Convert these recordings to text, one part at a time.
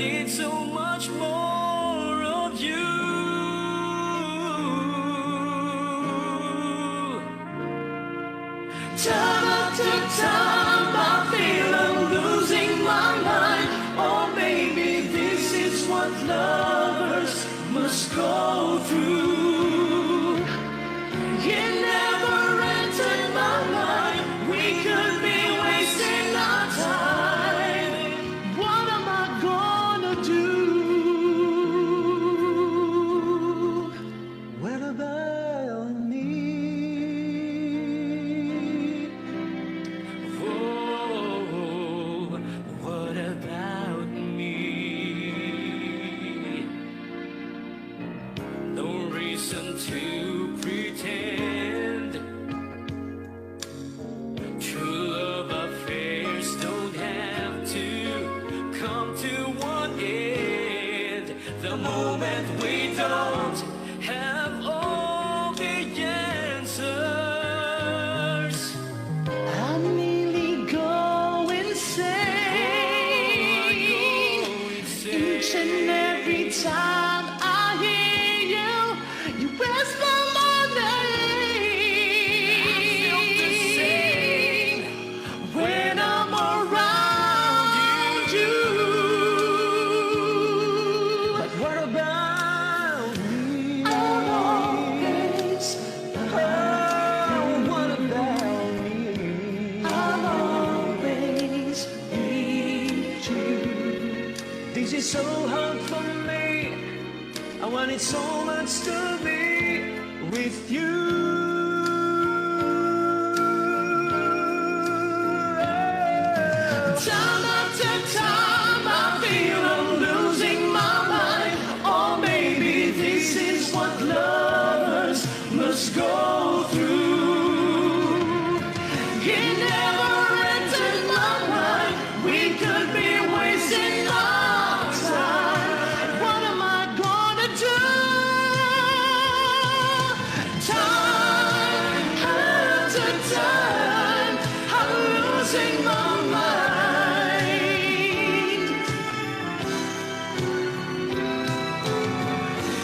need so much more of you. Time after time I feel I'm losing my mind. Or maybe this is what lovers must go through. It never entered my mind we could be wasting our time. What am I gonna do? What about me? Oh, what about me? No reason to pretend. True love affairs don't have to come to one end. The moment we don't have all the answers, I nearly go insane. Each and every time I hear you, you whisper my name. I feel the same when I'm around you. But what about me? I'll always, oh, what about me? I'll always need you. This is so hard for me. I want it so much to be with you. Time after time I feel I'm losing my mind. Or maybe this is what lovers must go through. It never entered my mind we could be wasting our time. What am I gonna do? Time after time I'm losing my mind.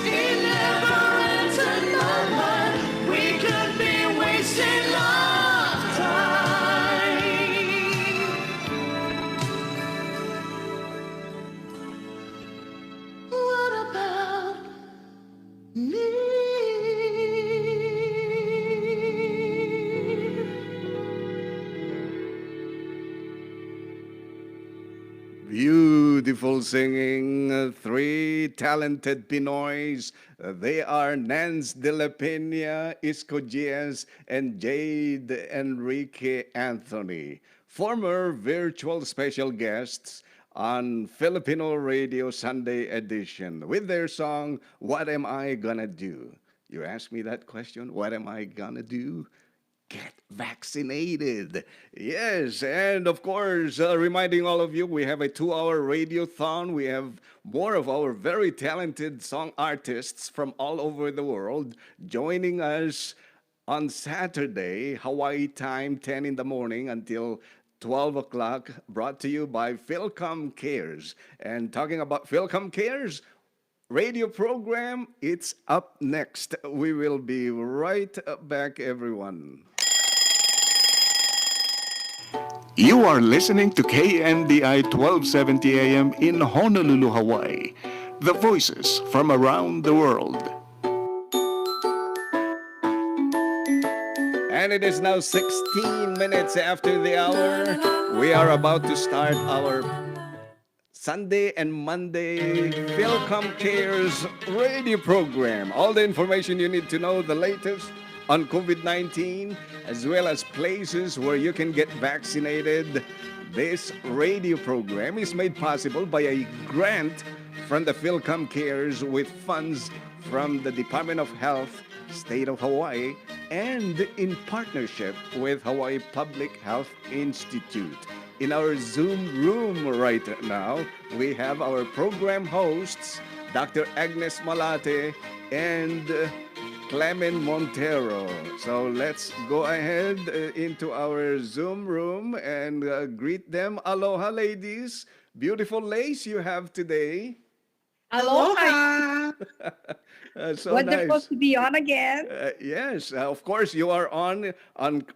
It never entered my mind we could be wasting our time. What about me? Beautiful singing, three talented Pinoys. They are Nance de la Peña, Isco Diaz, and Jade Enrique Anthony, former virtual special guests on Filipino Radio Sunday edition with their song, What Am I Gonna Do? You ask me that question, what am I gonna do? Get vaccinated. Yes, and of course, reminding all of you, we have a 2-hour radiothon. We have more of our very talented song artists from all over the world joining us on Saturday, Hawaii time, 10 in the morning until 12 o'clock, brought to you by Philcom Cares. And talking about Philcom Cares, radio program, it's up next. We will be right back, everyone. You are listening to KNDI 1270 AM in Honolulu, Hawaii. The voices from around the world. And it is now 16 minutes after the hour. We are about to start our Sunday and Monday Philcom Cares radio program. All the information you need to know, the latest on COVID-19, as well as places where you can get vaccinated. This radio program is made possible by a grant from the Philcom Cares with funds from the Department of Health, State of Hawaii, and in partnership with Hawaii Public Health Institute. In our Zoom room right now, we have our program hosts, Dr. Agnes Malate and Clement Montero. So let's go ahead into our Zoom room and greet them. Aloha, ladies. Beautiful lace you have today. Aloha. Aloha! So Wonderful nice. to be on again. Yes, of course, you are on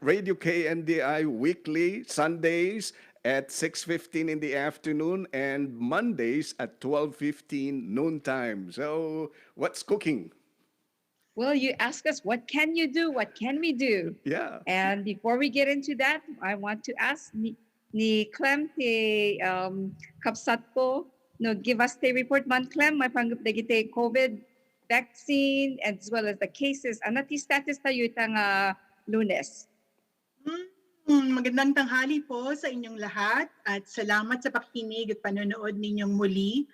Radio KNDI weekly, Sundays at 6:15 in the afternoon and Mondays at 12:15 noontime. So, what's cooking? Well, you ask us, what can you do? What can we do? Yeah. And before we get into that, I want to ask ni Clem te kapsat ko no give us the report man Clem may panggap dagiti COVID vaccine as well as the cases. Ano ti status tayo itang Lunes? Magandang tanghali po sa inyong lahat at salamat sa pakikinig at panonood ninyong muli.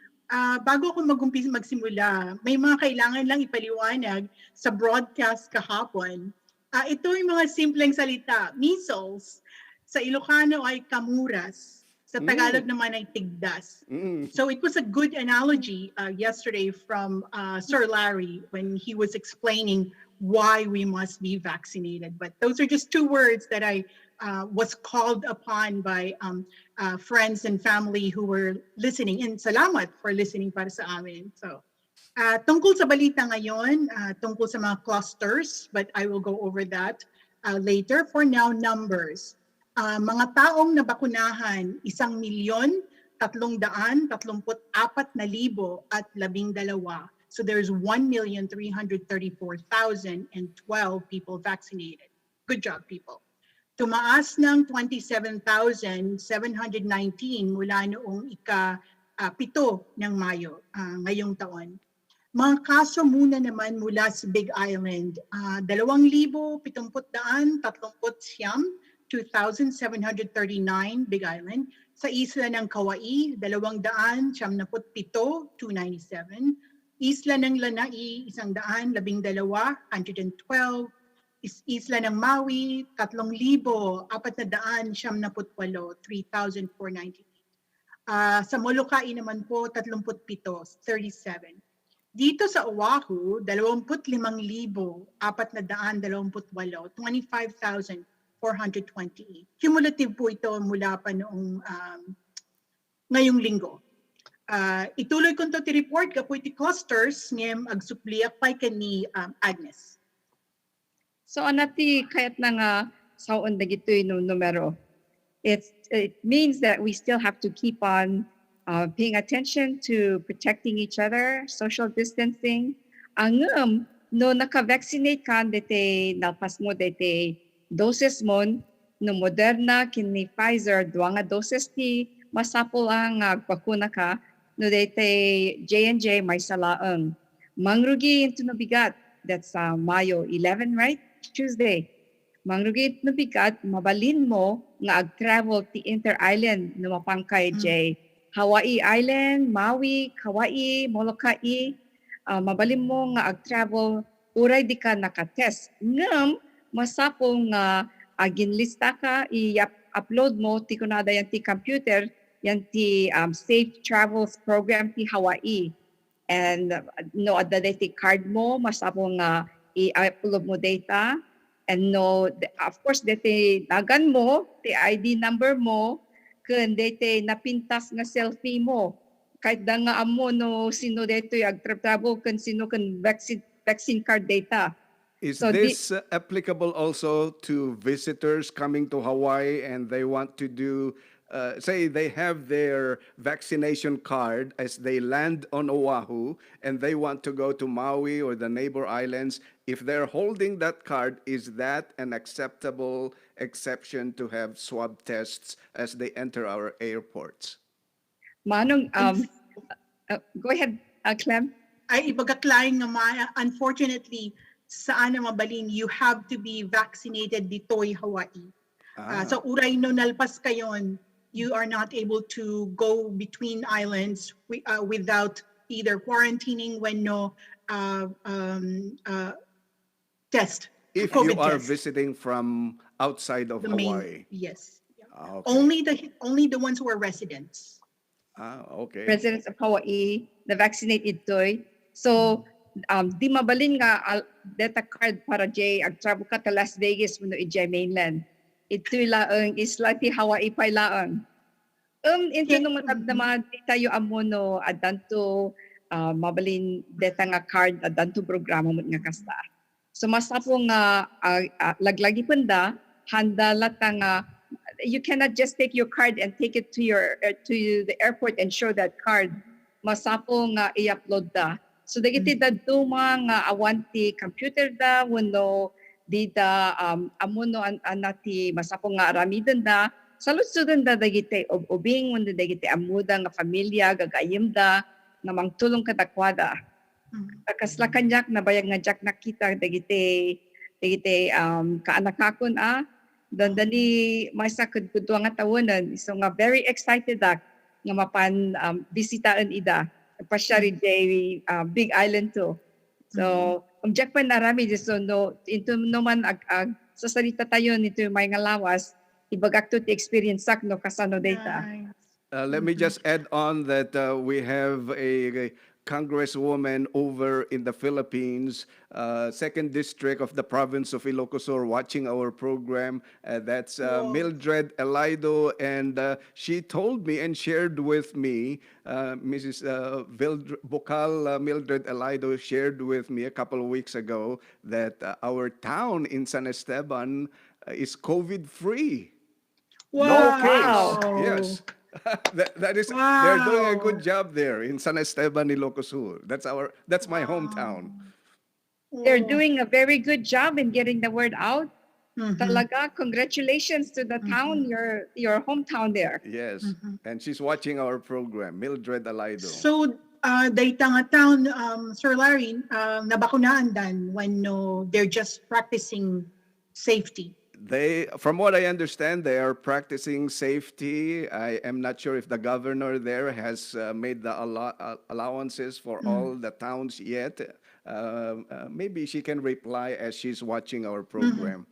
Bago ako magsimula, may mga kailangan lang ipaliwanag sa broadcast kahapon. Ito yung mga simpleng salita. Measles, sa Ilocano ay kamuras, sa Tagalog naman ay tigdas. So it was a good analogy yesterday from Sir Larry when he was explaining why we must be vaccinated. But those are just two words that I was called upon by friends and family who were listening. And salamat for listening para sa amin. So, tungkol sa balita ngayon, tungkol sa mga clusters, but I will go over that later. For now, numbers. Mga taong nabakunahan, 1,334,012 at 12. So there's 1,334,012 people vaccinated. Good job, people. Tumaas ng 27,719 mula noong ika-7 ng Mayo ngayong taon. Mga kaso muna naman mula sa Big Island, 2,739, 2,739 Big Island. Sa isla ng Kauai, 297, 297. Isla ng Lanai, 112, 112. Isla ng Maui, 3,498, 3,498. Sa Molokai naman po, 37, 37. Dito sa Oahu, 25,428, 25,428. Cumulative po ito mula pa noong ngayong linggo. Ituloy ko ito report kapo iti clusters ngayong agsupliak pa'y kani Agnes. So anati kayat na nga saon na gito'y numero. It means that we still have to keep on paying attention to protecting each other, social distancing. Ang no naka-vaccinate ka, dete nalpas mo dete doses mo, no Moderna, kini Pfizer, duwa nga doses ti masapol ang bakuna ka, no dete J&J may salaang. Mangrugi into no bigat, that's Mayo 11, right? Tuesday. Mangrugi into no bigat, mabalin mo nga ag-travel ti inter-island no mapangkay J. Hawaii Island, Maui, Kauai, Molokai, mabalin mo nga ag-travel, uray di ka nakatest. Ngam, masapong nga ginlista ka, i-upload mo, ti kunada yan ti computer, yan ti Safe Travels Program ti Hawaii. And no, adada ti card mo, masapong nga i-upload mo data. And no, of course, dati nagan mo, ti ID number mo, kun dete napintas nga selfie mo. Kahit da nga amo no sino dito agtratravel kun sino kun vaccine card data. Is this applicable also to visitors coming to Hawaii and they want to do, say they have their vaccination card as they land on Oahu and they want to go to Maui or the neighbor islands? If they're holding that card, is that an acceptable exception to have swab tests as they enter our airports? Manong, go ahead, Clem. Ay ibagaklaing nga unfortunately, saan na mabalin, you have to be vaccinated dito'y Hawaii. So uray no nalpas kayon, you are not able to go between islands without either quarantining when no test. If COVID you are test. visiting from outside of The Hawaii. main, yes. Okay. Only the ones who are residents. Okay. Residents of Hawaii, na vaccinated toy. So, di mabalin nga data card para jay agtravel ka ta Las Vegas kuno ijay mainland. Ito'y laang isla ti Hawaii pa laang. Into Yeah, nung matabdama di tayo amono adanto mabalin deta nga card adanto programa mo nga kasta. So masapo nga laglagi punda handa lata nga you cannot just take your card and take it to your to the airport and show that card. Masapo nga i-upload da. So dagiti dadto nga awanti computer da wenno di da amono anati masapo nga aramiden da salut-sudan da dagiti ubing wenno dagiti amuda nga pamilya gagayem da nga mangtulong kadakwada. Kasla kanyak na bayag nga jak nakita dagiti kaanakakon dandali masa kudkudwa nga tawonan so nga very excited nga mapan bisitaan ida pasyari day Big Island to. So jak pa narami so no into no man sa salita tayo nito may nga lawas ibagak to the experience sak no kasano data. nice. Let me just add on that we have a congresswoman over in the Philippines, second district of the province of Ilocos Sur, watching our program. That's Wow. Mildred Elido, and she told me and shared with me, Mrs. Bokal Mildred Elido shared with me a couple of weeks ago that our town in San Esteban is COVID-free. No case. Wow. Yes. That is, they're doing a good Wow. job there in San Esteban, Ilocos Sur. That's my hometown. They're Oh. doing a very good job in getting the word out. Mhm. Talaga, congratulations to the town, your hometown there. Yes. And she's watching our program, Mildred Alido. So, dayta nga town, Sir Larry, nabakunaan dan when no, they're just practicing safety. From what I understand, they are practicing safety. I am not sure if the governor there has made the allowances for all the towns yet. Maybe she can reply as she's watching our program.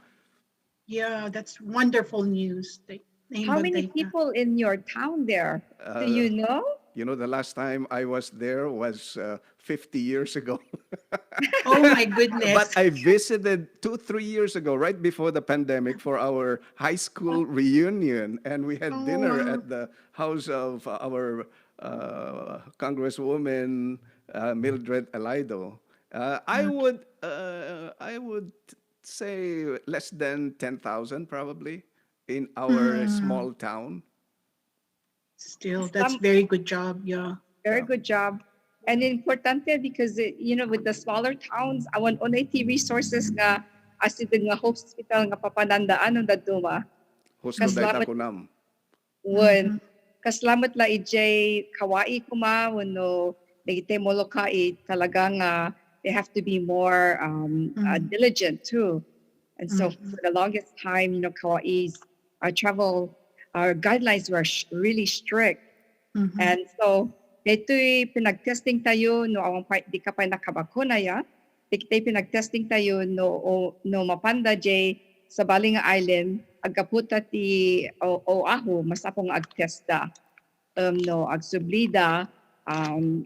Yeah, that's wonderful news. How many people in your town there? Do you know? You know, the last time I was there was 50 years ago. Oh my goodness. But I visited 3 years ago, right before the pandemic, for our high school reunion, and we had dinner at the house of our Congresswoman Mildred Elido. I would say less than 10,000 probably in our small town. Still, that's very good job. Yeah. Very good job. And importante because, with the smaller towns, awan onay resources nga as ito nga hospital nga papanandaan ng daduma. Husto dayta kunam. Wen, kaslamat la ijay kawai kuma, wano, dagite molokai talaga nga they have to be more diligent too. And so for the longest time, Kauai's travel guidelines were really strict. And so, dito'y pinag-testing tayo no awang di ka pa nakabakuna ya. Dito'y pinag-testing tayo no mapanda jay sa Baling Island agkaputa ti o masapong agtesta. No agsublida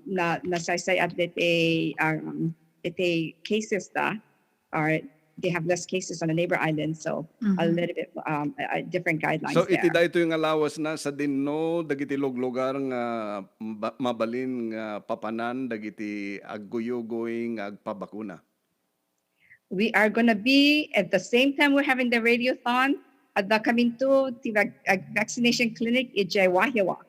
na nasaysay at dite cases da or they have less cases on the neighbor island, so a little bit different guidelines So there. iti dayto yung alawas na sa dinno dagiti lugar nga mabalin nga papanan dagiti agguyugoy nga agpabakuna. We are going to be at the same time we're having the radiothon at the coming to the vaccination clinic in Wahiawa.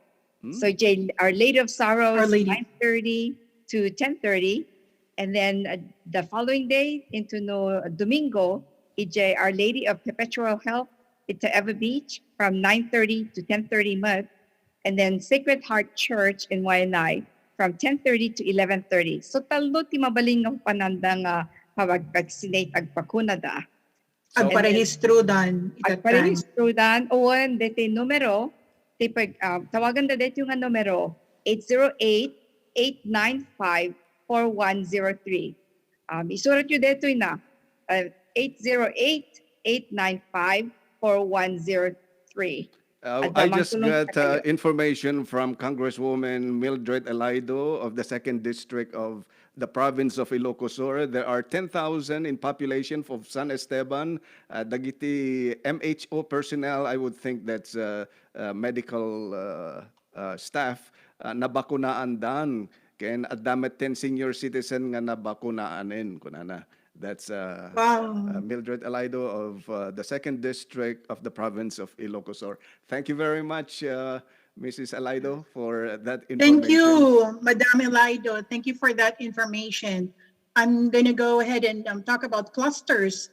So Our Lady of Sorrows, 9:30 to 10:30. And then the following day into Domingo, Our Lady of Perpetual Help into Eva Beach from 9:30 to 10:30 month. And then Sacred Heart Church in Wayanay from 10:30 to 11:30. So talo ti mabaling ng pananda nga pag-vaccinate agpakuna da. Ang parehistro dan. Parehistro dan. Owan, dete numero, tawagan da dete yung numero 808-895 4103. Isurat nyo dito na 808-895-4103. I just got information from Congresswoman Mildred Elaido of the 2nd District of the province of Ilocos Sur. There are 10,000 in population of San Esteban. Dagiti MHO personnel, I would think that's medical staff, nabakunaan dan. Kaya adamet 10 senior citizen nga nabakunaanin. Kunana. That's Wow. Mildred Elaido of the 2nd District of the province of Ilocos Sur. Thank you very much, Mrs. Elaido, for that information. Thank you, Madam Elaido. Thank you for that information. I'm going to go ahead and talk about clusters,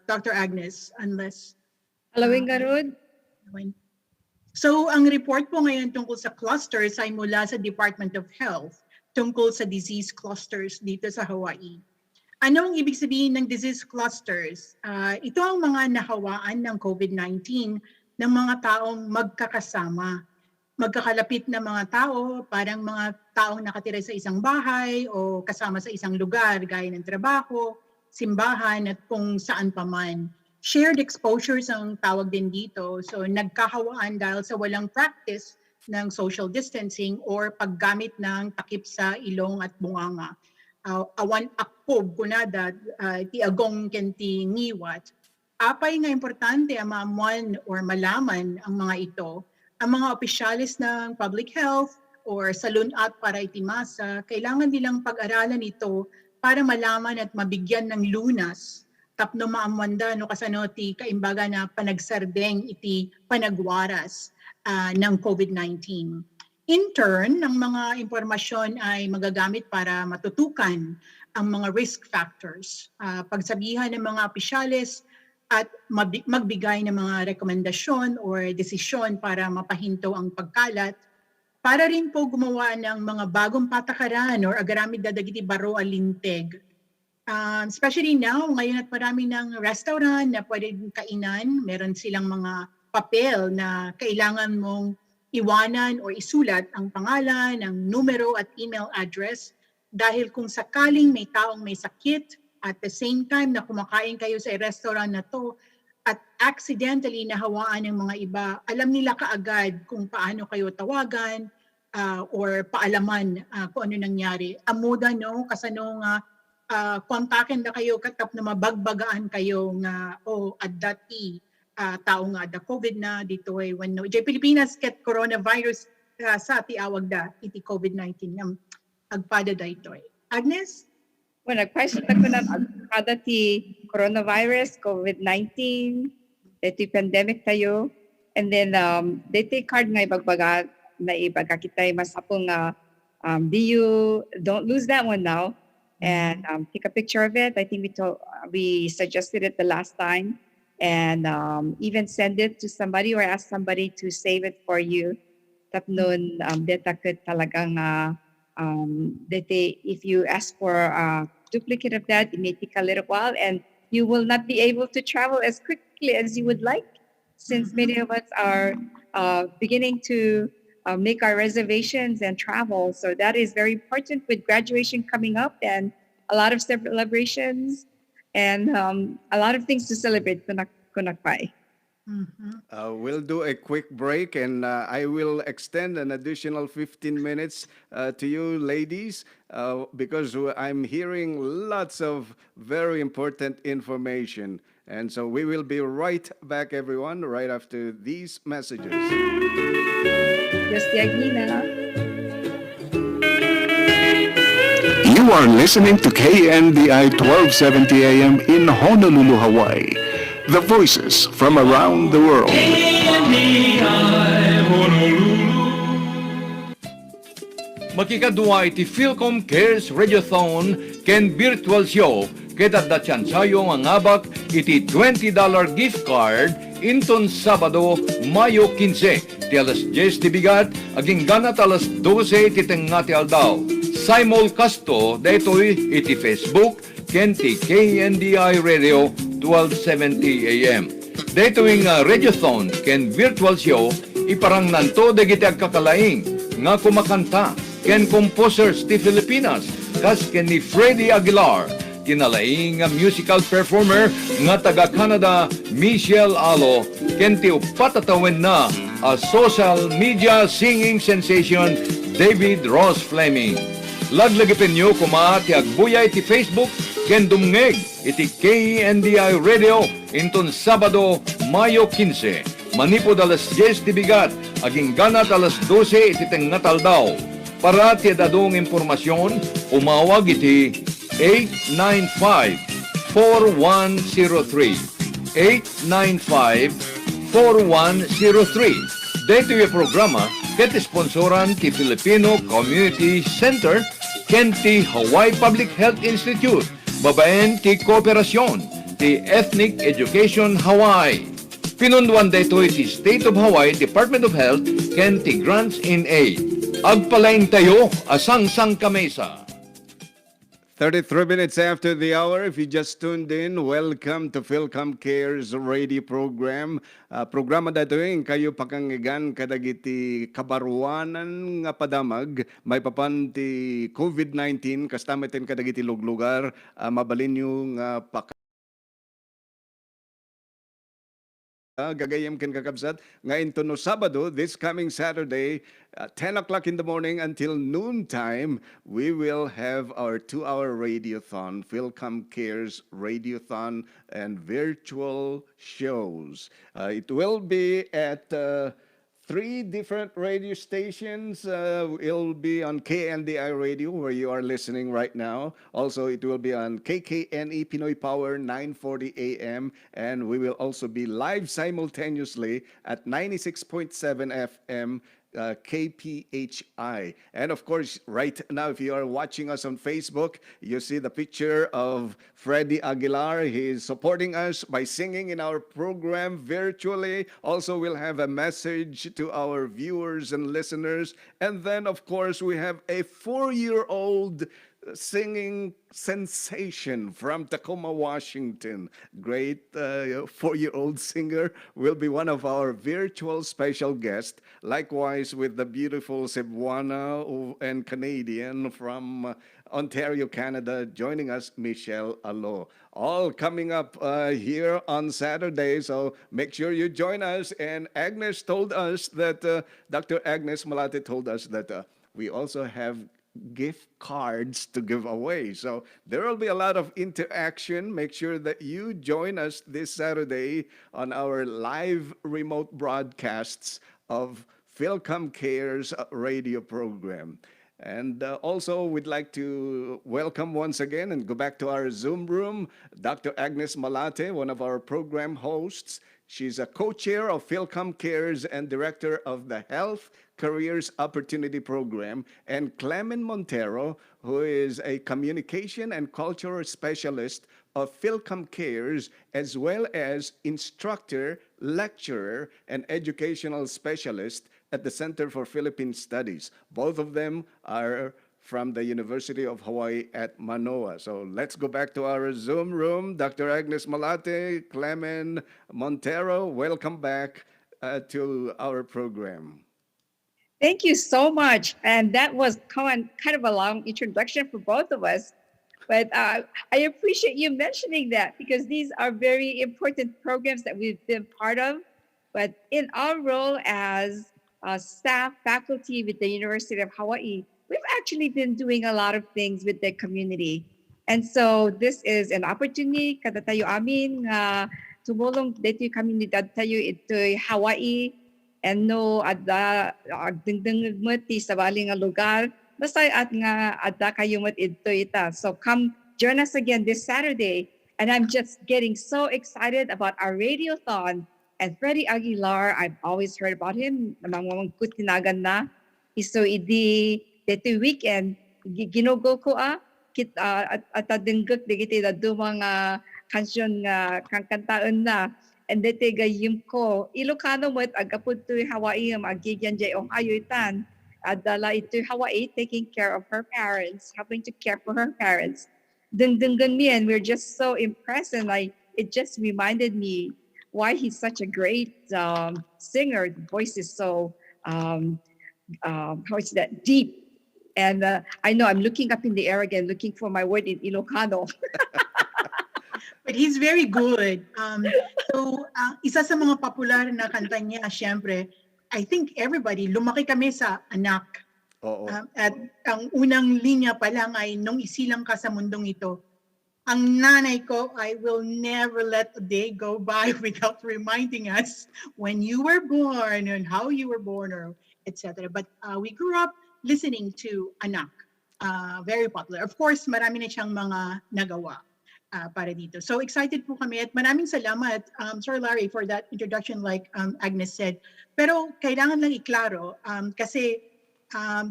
Dr. Agnes, unless... Halawing Garud. So, ang report po ngayon tungkol sa clusters ay mula sa Department of Health tungkol sa disease clusters dito sa Hawaii. Ano ang ibig sabihin ng disease clusters? Ito ang mga nahawaan ng COVID-19 ng mga taong magkakasama. Magkakalapit na mga tao, parang mga taong nakatira sa isang bahay o kasama sa isang lugar gaya ng trabaho, simbahan at kung saan paman. Shared exposures ang tawag din dito. So nagkahawaan dahil sa walang practice ng social distancing or paggamit ng takip sa ilong at bunganga. Awan akpob kunada ti agong kenti ngiwat. Apay nga importante ang maamuan or malaman ang mga ito. Ang mga opisyalis ng public health or salunat para itimasa, kailangan nilang pag-aralan ito para malaman at mabigyan ng lunas tapno maamuanda no kasano ti kaimbaga na panagsardeng iti panagwaras ng COVID-19. In turn, ang mga impormasyon ay magagamit para matutukan ang mga risk factors, pagsabihan ng mga opisyales at magbigay ng mga rekomendasyon or desisyon para mapahinto ang pagkalat, para rin po gumawa ng mga bagong patakaran or agaramid dadagiti baro alinteg. Especially now, ngayon at marami ng restaurant na pwedeng kainan, meron silang mga papel na kailangan mong iwanan o isulat ang pangalan, ang numero at email address dahil kung sakaling may taong may sakit at the same time na kumakain kayo sa restaurant na to at accidentally nahawaan ng mga iba, alam nila kaagad kung paano kayo tawagan or paalaman kung ano nangyari. Amuda no, kasano nga kontakin na kayo katap na mabagbagaan kayo nga at dati tao nga da COVID na dito ay when no Pilipinas ket coronavirus sa tiawag da iti COVID-19 ngam agpada da ito ay. Agnes? Well, nagpaisot ako ng agpada ti coronavirus, COVID-19, iti pandemic tayo, and then dati card nga ibagbaga na ibaga kita masapong don't lose that one now and take a picture of it. I think we suggested it the last time. And even send it to somebody or ask somebody to save it for you. Tapnon, data could talagang, if you ask for a duplicate of that, it may take a little while and you will not be able to travel as quickly as you would like since many of us are beginning to make our reservations and travel. So that is very important with graduation coming up and a lot of celebrations. And a lot of things to celebrate kunakpai. We'll do a quick break and I will extend an additional 15 minutes to you ladies because I'm hearing lots of very important information. And so we will be right back, everyone, right after these messages. Just You are listening to KNDI 1270 AM in Honolulu, Hawaii. The voices from around the world. Makikadua iti Philcom Cares Radiothon ken virtual show kedat da tsansayo nga ngabak iti $20 gift card inton Sabado, Mayo 15 ti alas 10 ti bigat aging ganat alas 12 ti tengati aldaw. Simulcasto daytoy iti Facebook ken ti KNDI Radio 1270 AM. Daytoy nga radiothon ken virtual show iparang nanto dagiti agkakalaing nga kumakanta ken composers ti Filipinas kas ken ni Freddie Aguilar kinalaing nga musical performer nga taga Canada Michelle Alo kenti patatawin na a social media singing sensation David Ross Fleming. Laglagipin nyo kuma ti agbuyay ti Facebook ken dumngeg iti KNDI Radio inton Sabado, Mayo 15. Manipod alas 10 di bigat, aging ganat alas 12 iti tengatal daw. Para ti dadong impormasyon, umawag iti 895-4103. 895-4103. Dito yung programa, ket sponsoran ti Filipino Community Center, ken ti Hawaii Public Health Institute, babaen ti Kooperasyon, ti Ethnic Education Hawaii. Pinunduan dito ti State of Hawaii Department of Health, ken ti Grants in Aid. Agpalain tayo, asang-sang kamesa. 33 minutes after the hour, if you just tuned in, welcome to Philcom Cares radio program. Programa dato yung kayo pakangigan kadagiti kabaruanan nga padamag, may papan ti COVID-19, kastamitin kadagiti luglugar, mabalin yung gagayem ken kakabsat ngayon to no Sabado, this coming Saturday, 10 o'clock in the morning until noon time, we will have our 2-hour radiothon, Philcom Cares radiothon and virtual shows. It will be at 3 different radio stations. It'll be on KNDI Radio, where you are listening right now. Also, it will be on KKNE Pinoy Power 940 AM, and we will also be live simultaneously at 96.7 FM KPHI. And of course, right now, if you are watching us on Facebook, you see the picture of Freddie Aguilar. He is supporting us by singing in our program virtually. Also, we'll have a message to our viewers and listeners. And then, of course, we have a 4-year-old singing sensation from Tacoma, Washington. Great 4-year-old singer will be one of our virtual special guests. Likewise with the beautiful Cebuana and Canadian from Ontario, Canada, joining us, Michelle Alo. All coming up here on Saturday, so make sure you join us. And Agnes told us that, Dr. Agnes Malate told us that we also have gift cards to give away. So there will be a lot of interaction. Make sure that you join us this Saturday on our live remote broadcasts of Philcom Cares radio program. And also, we'd like to welcome once again and go back to our Zoom room, Dr. Agnes Malate, one of our program hosts. She's a co-chair of Philcom Cares and director of the Health Careers Opportunity Program, and Clement Montero, who is a communication and cultural specialist of Philcom Cares, as well as instructor, lecturer, and educational specialist at the Center for Philippine Studies. Both of them are from the University of Hawaii at Manoa. So let's go back to our Zoom room. Dr. Agnes Malate, Clement Montero, welcome back to our program. Thank you so much. And that was kind of a long introduction for both of us. But I appreciate you mentioning that, because these are very important programs that we've been part of. But in our role as staff, faculty with the University of Hawaii, we've actually been doing a lot of things with the community. And so this is an opportunity kada tayo amin nga tumulong dito yung komunidad tayo ito'y Hawaii, and no adda agdingding mati sa bali nga lugar basta at nga adda kayo mat ito ita. So come join us again this Saturday, and I'm just getting so excited about our radiothon. And Freddie Aguilar, I've always heard about him, namang kutinagan na iso idi dito weekend ginugo ko at dinggok digiti da mga kansyon nga kantaon na. And dete gayim ko, Ilocano mo't agapod to Hawaii magigyan jay Ohio itan. Adala ito Hawaii taking care of her parents, helping to care for her parents. Dungdungan me, and we're just so impressed, and it just reminded me why he's such a great singer. The voice is so how is that, deep. And I know I'm looking up in the air again, looking for my word in Ilocano. But he's very good. Isa sa mga popular na kanta niya, syempre, I think everybody, lumaki kami sa Anak. Oo. At ang unang linya pa lang ay nung isilang ka sa mundong ito. Ang nanay ko, I will never let a day go by without reminding us when you were born and how you were born, or etc. But we grew up listening to Anak. Very popular. Of course, marami na siyang mga nagawa para dito. So excited po kami at maraming salamat, Sir Larry, for that introduction like Agnes said. Pero kailangan lang iklaro kasi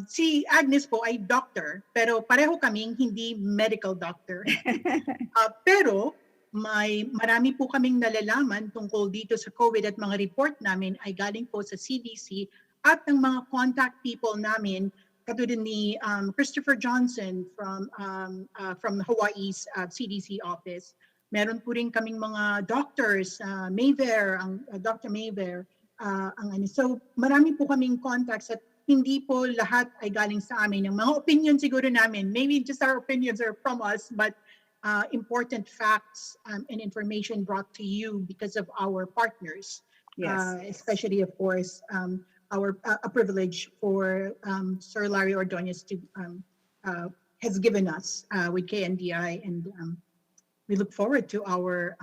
si Agnes po ay doctor, pero pareho kaming hindi medical doctor. Pero marami po kaming nalalaman tungkol dito sa COVID at mga report namin ay galing po sa CDC at ng mga contact people namin katulad ni Christopher Johnson from Hawaii's CDC office. Meron po rin kaming mga doctors, Dr. Mayver, So marami po kaming contacts at hindi po lahat ay galing sa amin. Yung mga opinion siguro namin, maybe just our opinions are from us, but important facts and information brought to you because of our partners. Yes. Especially, of course, a privilege for Sir Larry Ordonez to has given us with KNDI, and we look forward to our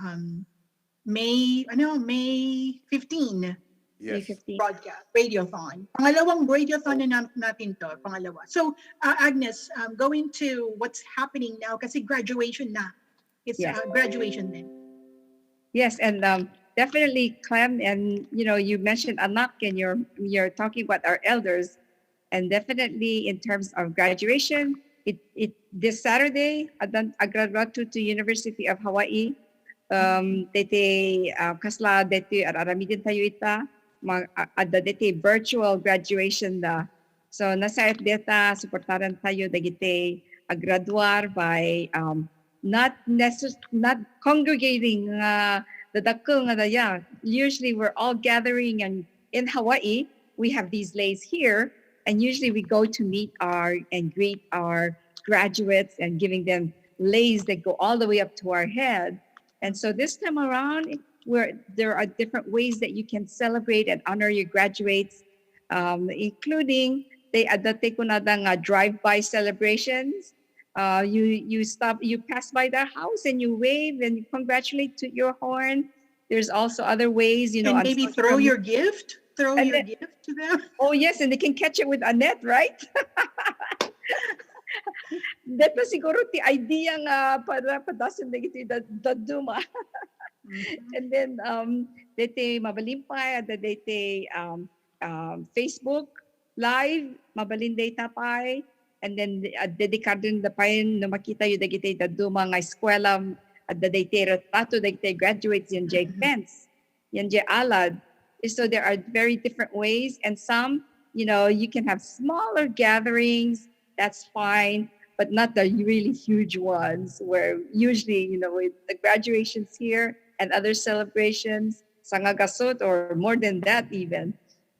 May 15 Yes. 3:15. broadcast, radiothon. Pangalawang radiothon na natin to, pangalawa. So, Agnes, going to what's happening now, kasi graduation na. It's Yes. Graduation din. Yes, and definitely, Clem, and you mentioned anak, and you're talking about our elders, and definitely in terms of graduation, it this Saturday, agraduato to University of Hawaii, dete kasla dete aramidin tayo ita, adda dete virtual graduation da. So nasa data suportaran tayo dagite agraduar by not congregating the dakkel nga daya. Usually we're all gathering, and in Hawaii we have these lays here, and usually we go to meet and greet our graduates and giving them lays that go all the way up to our head. And so this time around, where there are different ways that you can celebrate and honor your graduates, including they adate ko na drive-by celebrations. You pass by their house and you wave and you congratulate to your horn. There's also other ways, And maybe throw your gift to them. Oh yes, and they can catch it with a net, right? Dito siguro ti idea nga para padasan na iti daduma. And then dete mabalimpay at dete Facebook live mabalin data pay, and then dedikado na pain no makita yu dagiti daduma nga eskwela at dete retrato dagiti graduates yan Jake Pence yan Jay Alad. So there are very different ways, and some you can have smaller gatherings. That's fine, but not the really huge ones where usually, with the graduations here and other celebrations, sangagasot or more than that even.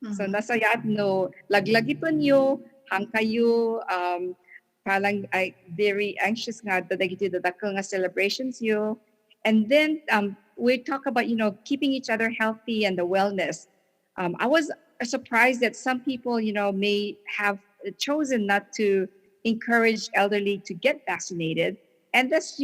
Mm-hmm. So nasayat no, laglagipon yo, hang kayo, palang ay very anxious nga dadagiti dadakkel nga celebrations yo. And then we talk about, keeping each other healthy and the wellness. I was surprised that some people, may have chosen not to encourage elderly to get vaccinated, and that's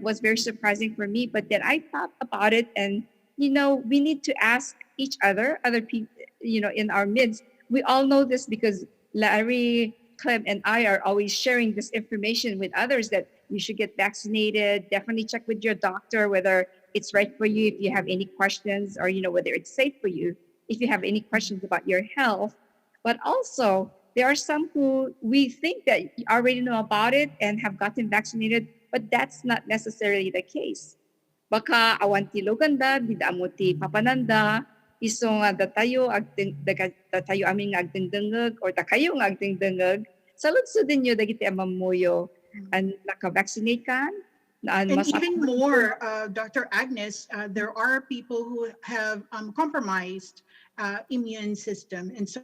was very surprising for me. But then I thought about it, and we need to ask each other people in our midst. We all know this because Larry, Clem, and I are always sharing this information with others that you should get vaccinated. Definitely check with your doctor whether it's right for you, if you have any questions, or whether it's safe for you if you have any questions about your health. But also, there are some who we think that already know about it and have gotten vaccinated, but that's not necessarily the case. Baka awan ti loganda, didamo ti papananda, iso nga datayo aming agdengdengeg or takayo nga agdengdengeg, saludso din nyo dagiti amamuyo and naka-vaccinate kan. And even more, Dr. Agnes, there are people who have compromised immune system. And so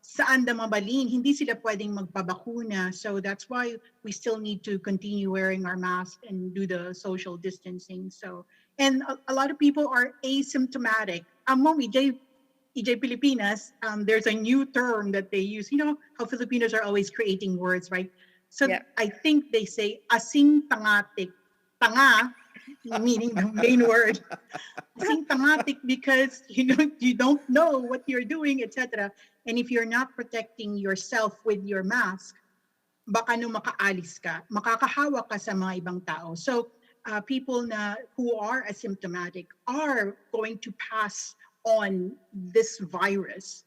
saan na mabalin, hindi sila pwedeng magpabakuna. So that's why we still need to continue wearing our mask and do the social distancing. So, and a lot of people are asymptomatic. Mom, EJ Pilipinas, there's a new term that they use. You know how Filipinos are always creating words, right? So Yeah. I think they say asymptomatic. Tanga, meaning the main word. Asymptomatic because you don't know what you're doing, etc. And if you're not protecting yourself with your mask, baka nung makaalis ka, makakahawa ka sa mga ibang tao. So people who are asymptomatic are going to pass on this virus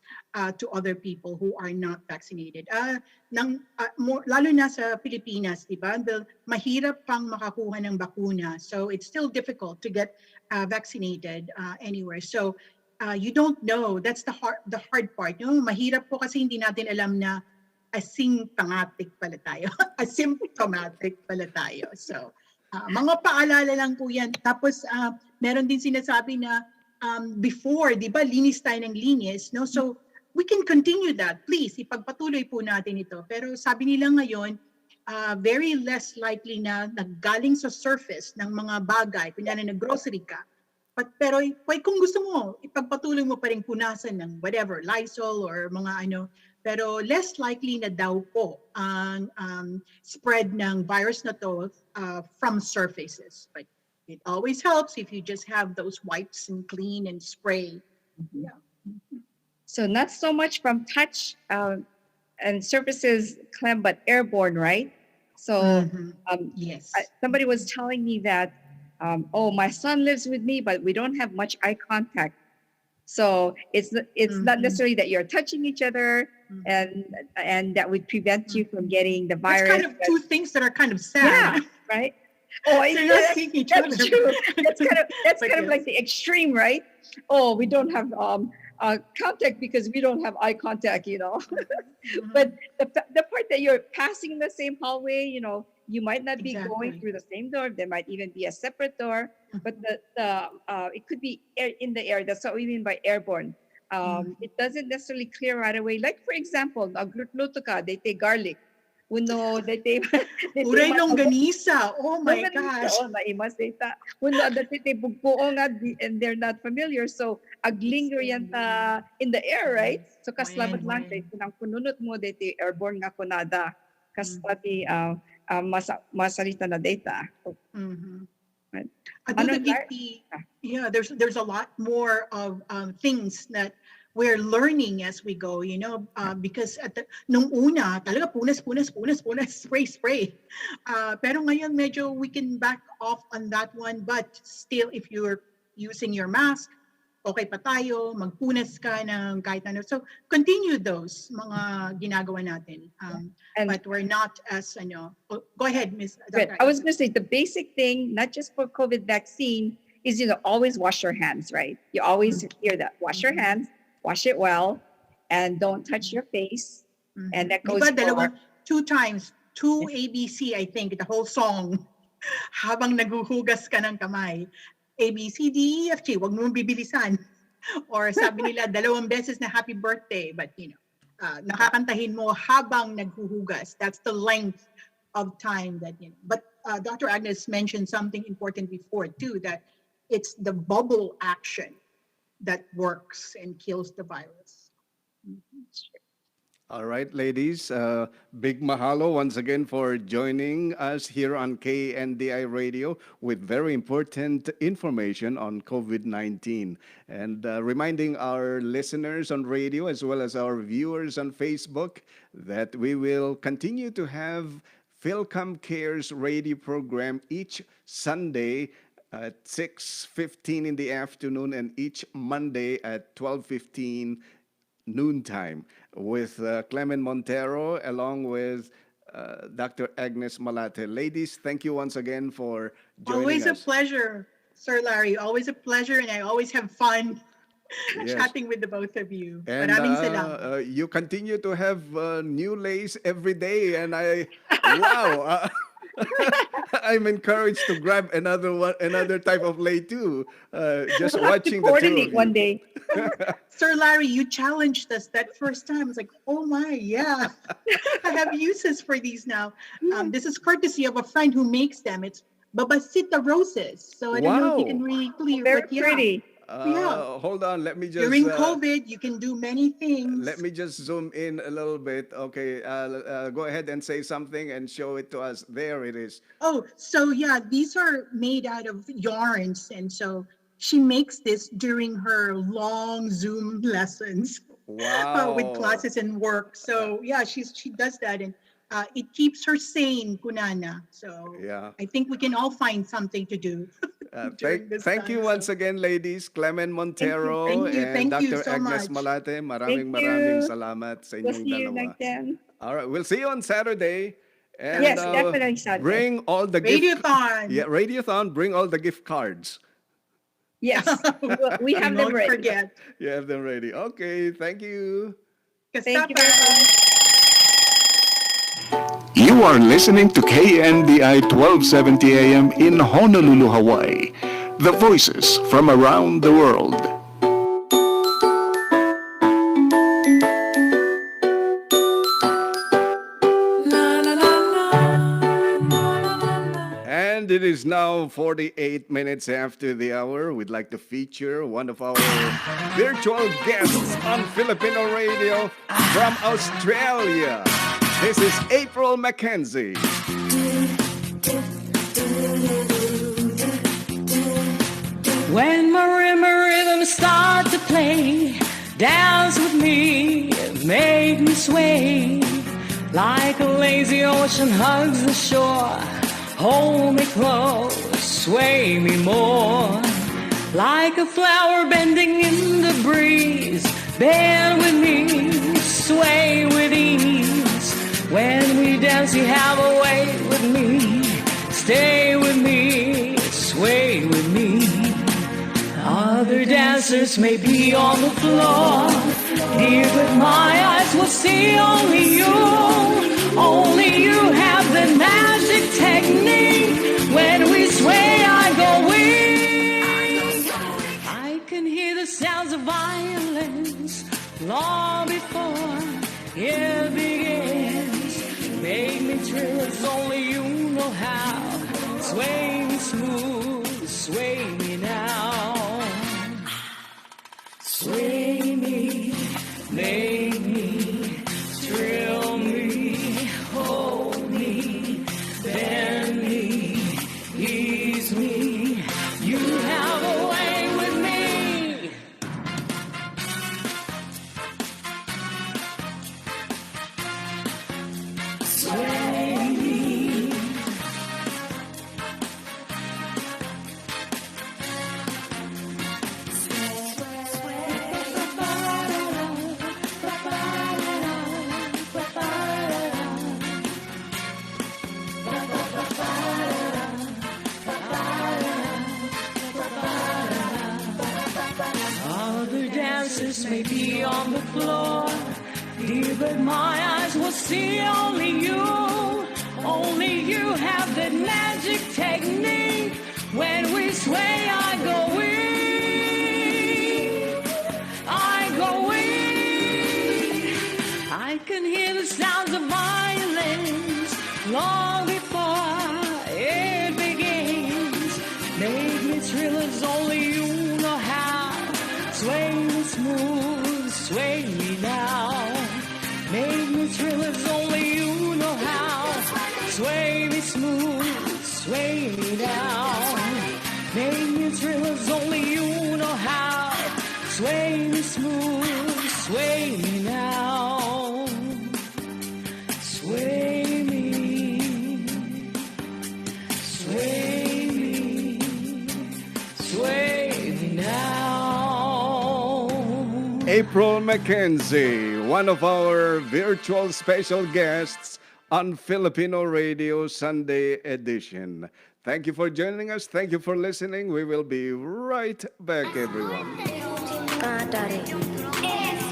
to other people who are not vaccinated. Lalo na sa Pilipinas, di ba? Mahirap pang makakuha ng bakuna. So it's still difficult to get vaccinated anywhere. So you don't know. That's the hard part. Mahirap po kasi hindi natin alam na asymptomatic pala tayo. Asymptomatic pala tayo. So, mga paalala lang po yan. Tapos, meron din sinasabi na before, di ba, linis tayo ng linis, no? So, we can continue that. Please, ipagpatuloy po natin ito. Pero sabi nila ngayon, very less likely na naggaling sa surface ng mga bagay, kunyari nag-grocery ka. Pero kung gusto mo, ipagpatuloy mo pa rin punasan ng whatever, Lysol or mga pero less likely na daw po ang spread ng virus na to from surfaces. But it always helps if you just have those wipes and clean and spray. Yeah. So not so much from touch and surfaces, Clem, but airborne, right? So Yes. somebody was telling me that, my son lives with me, but we don't have much eye contact. So it's not necessarily that you're touching each other, and that would prevent you from getting the virus. That's kind of two things that are kind of sad. Yeah, right. Oh, So you're not seeing each other. that's true. That's But kind of like the extreme, right? Oh, we don't have contact because we don't have eye contact, But the part that you're passing the same hallway, you might not be going Exactly. through the same door. There might even be a separate door, but it could be in the air. That's what we mean by airborne. It doesn't necessarily clear right away. Like, for example, agluto ka, they take garlic. Uno, they take Uray longganisa. Oh my gosh. Oh, naimas data. Uno, they bugbuo nga, and they're not familiar. So, aglinger yan in the air, right? So, kaslamat lang, When? nang pununot mo, they airborne nga kunada. Kas pati masalita na data. Right. Yeah, there's a lot more of things that we're learning as we go, because nung una, talaga punas, spray. Pero ngayon medyo we can back off on that one, but still if you're using your mask, okay pa tayo, magpunas ka ng kahit ano. So continue those mga ginagawa natin. But we're not as, go ahead, Ms. Dr. I was going to say the basic thing, not just for COVID vaccine, is, always wash your hands, right? You always hear that. Wash your hands, wash it well, and don't touch your face. And that goes Diba, two times, 2 ABC, I think, the whole song, habang naghuhugas ka ng kamay. A, B, C, D, E, F, G, wag mo bibilisan. Or sabi nila, 2 beses na happy birthday, but nakakantahin mo habang naghuhugas. That's the length of time that, But Dr. Agnes mentioned something important before too, that it's the bubble action that works and kills the virus. All right, ladies, big mahalo once again for joining us here on KNDI Radio with very important information on COVID-19. And reminding our listeners on radio as well as our viewers on Facebook that we will continue to have Philcom Cares radio program each Sunday at 6:15 in the afternoon and each Monday at 12:15 noontime with Clement Montero along with Dr. Agnes Malate. Ladies, thank you once again for joining Always us. a pleasure, Sir Larry. Always a pleasure, and I always have fun chatting with the both of you. And Maraming salamat. you continue to have new lace every day, and wow. I'm encouraged to grab another one, another type of lay too. Just We'll have to watching the two coordinate of one you. day. Sir Larry, you challenged us that first time. It's like, oh my, yeah, I have uses for these now. This is courtesy of a friend who makes them. It's babasita roses. So I don't know if you can Wow. really clear, Very but yeah, pretty. yeah. Hold on. Let me just During COVID, you can do many let things. me just zoom in a little bit. Okay. Go ahead and say something and show it to us. There it is. Oh, so yeah, these are made out of yarns. And so she makes this during her long Zoom lessons with Wow. classes and work. So yeah, she does that, and it keeps her sane, Kunana. So Yeah. I think we can all find something to do during this Thank you time. once So again, ladies. Clement Montero and thank you Dr. so Agnes much. Malate. Thank Maraming you. salamat sa We'll inyong see you dalawa. next time. All right, we'll see you on Saturday. And Yes, definitely Saturday. bring all the Radiothon. yeah, Radiothon, bring all the gift cards. Yes, we We have them won't ready. forget. You have them ready. Okay, thank you. Thank you very Kasapan. much. You are listening to KNDI 1270 AM in Honolulu, Hawaii. The voices from around the world. And it is now 48 minutes after the hour. We'd like to feature one of our virtual guests on Filipino radio from Australia. This is April Mackenzie. When my rhythm start to play, dance with me, make me sway. Like a lazy ocean hugs the shore, hold me close, sway me more. Like a flower bending in the breeze, bend with me, sway with ease. When we dance, you have a way with me, stay with me, sway with me. Other dancers may be on the floor, dear, but my eyes will see only you. Only you have the magic technique. When we sway, I go weak. I can hear the sounds of violence long before it begins. Make me thrill as only you know how. Sway me smooth, sway me now. Sway me, make me, thrill me, hold me, bend me, ease me. You have a way with me. Sway me. Other dancers may be on the floor, dear, but my eyes will see only you. Only you have that magic technique. When we sway, I go weak. I go weak. I can hear the sounds of violence long before it begins. Make me thrill as only you know how. Sway me smooth, sway me now. Make me thrill as only you know how. Sway me smooth, sway me now. Make me thrill as only you know how. Sway me smooth, sway me now. Sway me, sway me, sway me now. April Mackenzie, one of our virtual special guests on Filipino Radio Sunday edition. Thank you for joining us. Thank you for listening. We will be right back, everyone. Kadare.